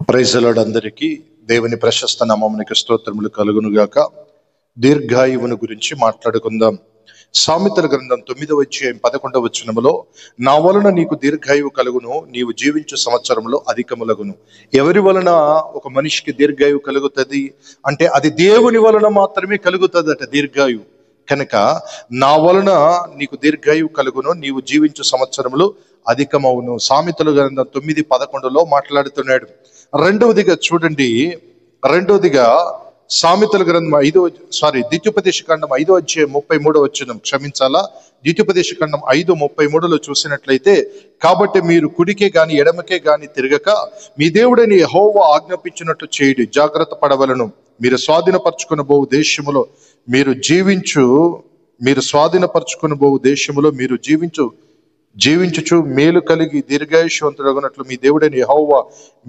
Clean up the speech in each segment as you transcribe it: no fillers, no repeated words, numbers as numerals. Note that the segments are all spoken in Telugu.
Praise the lord. అందరికీ దేవుని ప్రశస్త నామమునకు స్తోత్రములు కలుగునుగాక. దీర్ఘాయువును గురించి మాట్లాడుకుందాం. సామెతల గ్రంథం 9వ అధ్యాయం 11వ వచనములో, నా వలన నీకు దీర్ఘాయువు కలుగును, నీవు జీవించు సంవత్సరంలో అధికములగును. ఎవరి వలన ఒక మనిషికి దీర్ఘాయువు కలుగుతుంది అంటే అది దేవుని వలన మాత్రమే కలుగుతుందట దీర్ఘాయువు. కనుక నా వలన నీకు దీర్ఘాయువు కలుగును, నీవు జీవించు సంవత్సరములు అధికమవును. సామెతల గ్రంథం 9:11లో మాట్లాడుతున్నాడు. రెండవదిగా చూడండి, సామెతల గ్రంథం ద్వితీయోపదేశ ఖండం 5వ అధ్యాయం 33వ వచనం, ద్వితీయోపదేశ ఖండం 5:33లో చూసినట్లయితే, కాబట్టి మీరు కుడికే గాని ఎడమకే గాని తిరగక మీ దేవుడైన యెహోవా ఆజ్ఞాపించినట్లు చేయుడి, జాగ్రత్త పడవలను. మీరు స్వాధీనపరచుకొనబోవు దేశములో మీరు జీవించుచు మేలు కలిగి దీర్ఘాయుష్వంతుడగునట్లు మీ దేవుడైన యెహోవా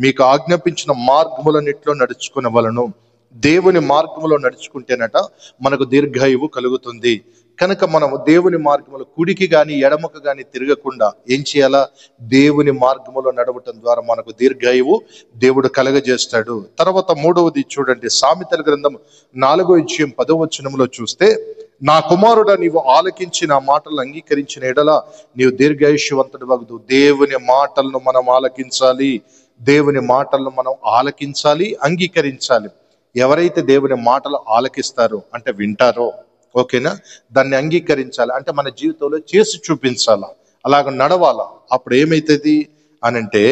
మీకు ఆజ్ఞాపించిన మార్గములన్నిట్లో నడుచుకునవలను. దేవుని మార్గములో నడుచుకుంటేనట మనకు దీర్ఘాయువు కలుగుతుంది. కనుక మనము దేవుని మార్గములో కుడికి గాని ఎడమకు గాని తిరగకుండా ఏం చేయాలా? దేవుని మార్గములో నడవటం ద్వారా మనకు దీర్ఘాయువు దేవుడు కలగజేస్తాడు. తర్వాత మూడవది చూడండి, సామెతల గ్రంథం 4వ అధ్యాయం 10వ వచనంలో చూస్తే, నా కుమారుడా, నీవు ఆలకించి నా మాటలను అంగీకరించిన ఎడల నీవు దీర్ఘాయుష్యవంతుడు వగదు. దేవుని మాటలను మనం ఆలకించాలి, అంగీకరించాలి. ఎవరైతే దేవుని మాటలు ఆలకిస్తారో అంటే వింటారో, ఓకేనా, దాన్ని అంగీకరించాలి అంటే మన జీవితంలో చేసి చూపించాలా, అలాగ నడవాలా. అప్పుడు ఏమైతుంది అనంటే,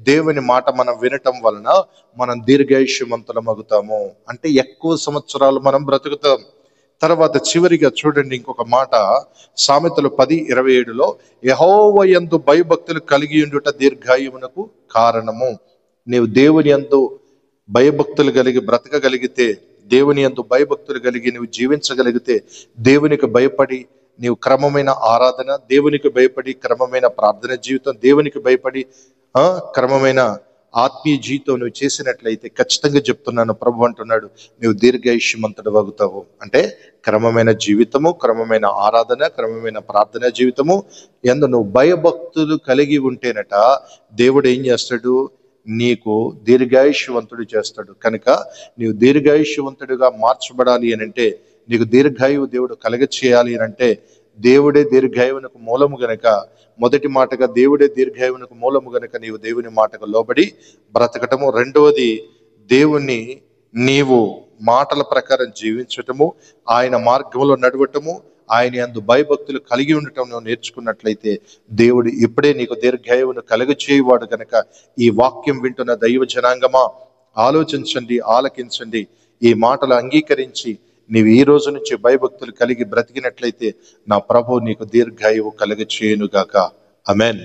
దేవుని మాట మనం వినటం వలన మనం దీర్ఘాయుష్యవంతులమగుతాము, అంటే ఎక్కువ సంవత్సరాలు మనం బ్రతుకుతాం. తర్వాత చివరిగా చూడండి ఇంకొక మాట, సామెతలు 10:27లో, యెహోవా యందు భయభక్తులు కలిగి ఉండుట దీర్ఘాయువునకు కారణము. నీవు దేవుని యందు భయభక్తులు కలిగి బ్రతకగలిగితే, దేవుని యందు భయభక్తులు కలిగి నీవు జీవించగలిగితే, దేవునికి భయపడి నీవు క్రమమైన ఆరాధన, దేవునికి భయపడి క్రమమైన ప్రార్థన జీవితం, దేవునికి భయపడి క్రమమైన ఆత్మీయ జీవితం నువ్వు చేసినట్లయితే, ఖచ్చితంగా చెప్తున్నాను, ప్రభు అంటున్నాడు, నువ్వు దీర్ఘాయుష్యమంతుడు వగుతావు. అంటే క్రమమైన జీవితము, క్రమమైన ఆరాధన, క్రమమైన ప్రార్థన జీవితము యందు నువ్వు భయభక్తులు కలిగి ఉంటేనట దేవుడు ఏం చేస్తాడు? నీకు దీర్ఘాయుష్యవంతుడు చేస్తాడు. కనుక నీవు దీర్ఘాయుష్యవంతుడిగా మార్చబడాలి అని అంటే, నీకు దీర్ఘాయువు దేవుడు కలగచేయాలి అని అంటే, దేవుడే దీర్ఘాయువునకు మూలము గనక, మొదటి మాటగా దేవుడే దీర్ఘాయువునకు మూలము గనక నీవు దేవుని మాటకు లోబడి బ్రతకటము. రెండవది, దేవుణ్ణి నీవు మాటల ప్రకారం జీవించటము, ఆయన మార్గంలో నడవటము, ఆయన యందు భయభక్తులు కలిగి ఉండటం నువ్వు నేర్చుకున్నట్లయితే, దేవుడు ఇప్పుడే నీకు దీర్ఘాయువును కలుగచేయువాడు. కనుక ఈ వాక్యం వింటున్న దైవ జనాంగమా, ఆలోచించండి, ఆలకించండి. ఈ మాటలు అంగీకరించి నీవు ఈ రోజు నుంచి భయభక్తులు కలిగి బ్రతికినట్లయితే, నా ప్రభు నీకు దీర్ఘాయువు కలుగచేయునుగాక. ఆమేన్.